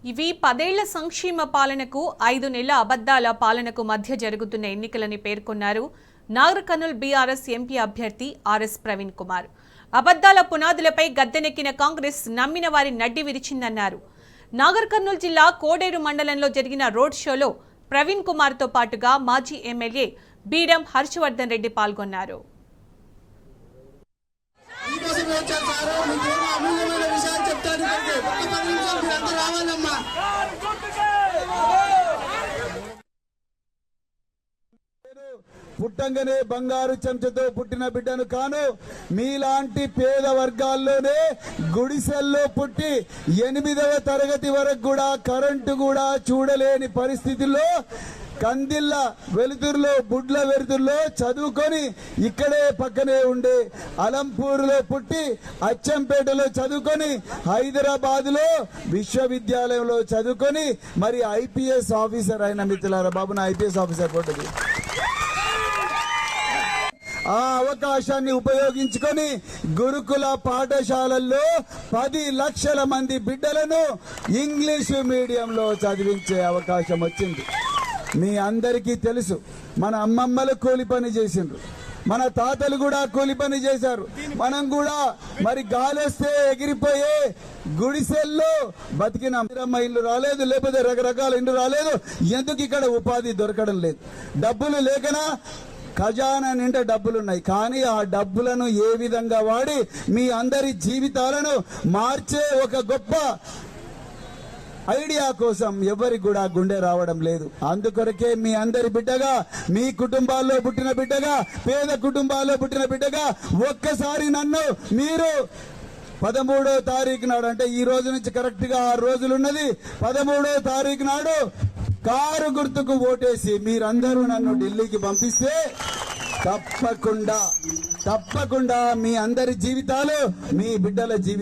ఇవి 10 ఏళ్ల సంక్షేమ పాలనకు 5 నెలల అబద్దాల పాలనకు మధ్య జరుగుతున్న ఎన్నికలని పేర్కొన్నారు నాగర్ కర్నూల్ బీఆర్ఎస్ ఎంపీ అభ్యర్థి ఆర్ఎస్ ప్రవీణ్ కుమార్. అబద్దాల పునాదులపై గద్దెనెక్కిన కాంగ్రెస్ నమ్మిన వారి నడ్డి విరిచిందన్నారు. నాగర్ కర్నూల్ జిల్లా కోడేరు మండలంలో జరిగిన రోడ్ షోలో ప్రవీణ్ కుమార్ తో పాటుగా మాజీ ఎమ్మెల్యే బీరం హర్షవర్ధన్ రెడ్డి పాల్గొన్నారు. పుట్టంగానే బంగారు చెంచతో పుట్టిన బిడ్డను కాను. మీలాంటి పేద వర్గాల్లోనే గుడిసెల్లో పుట్టి 8వ తరగతి వరకు కూడా కరెంటు కూడా చూడలేని పరిస్థితుల్లో కందిల్ల వెలుతురులో బుడ్ల వెలుతురులో చదువుకొని ఇక్కడే పక్కనే ఉండే అలంపూర్లో పుట్టి అచ్చంపేటలో చదువుకొని హైదరాబాద్లో విశ్వవిద్యాలయంలో చదువుకొని మరి ఐపీఎస్ ఆఫీసర్ అయిన మిత్రులారా, బాబు నా ఐపీఎస్ ఆఫీసర్ ఫోటోది. ఆ అవకాశాన్ని ఉపయోగించుకొని గురుకుల పాఠశాలల్లో 10 లక్షల మంది బిడ్డలను ఇంగ్లీషు మీడియంలో చదివించే అవకాశం వచ్చింది. మీ అందరికీ తెలుసు, మన అమ్మమ్మలు కూలి పని చేసిండ్రు, మన తాతలు కూడా కూలి పని చేశారు. మనం కూడా మరి గాలేస్తే ఎగిరిపోయే గుడిసెల్లో బతికిన ఇల్లు రాలేదు, లేకపోతే రకరకాల ఇల్లు రాలేదు. ఎందుకు ఇక్కడ ఉపాధి దొరకడం లేదు? డబ్బులు లేకనా? ఖజానా నిండా డబ్బులున్నాయి, కానీ ఆ డబ్బులను ఏ విధంగా వాడి మీ అందరి జీవితాలను మార్చే ఒక గొప్ప ఐడియా కోసం ఎవరికి కూడా గుండె రావడం లేదు. అందుకొరకే మీ అందరి బిడ్డగా, మీ కుటుంబాల్లో పుట్టిన బిడ్డగా, పేద కుటుంబాల్లో పుట్టిన బిడ్డగా ఒక్కసారి నన్ను మీరు 13వ తారీఖు నాడు, అంటే ఈ రోజు నుంచి కరెక్ట్ గా 6 రోజులు ఉన్నది, 13వ తారీఖు నాడు కారు గుర్తుకు ఓటేసి మీరందరూ నన్ను ఢిల్లీకి పంపిస్తే తప్పకుండా మీ అందరి జీవితాలు, మీ బిడ్డల జీవితాలు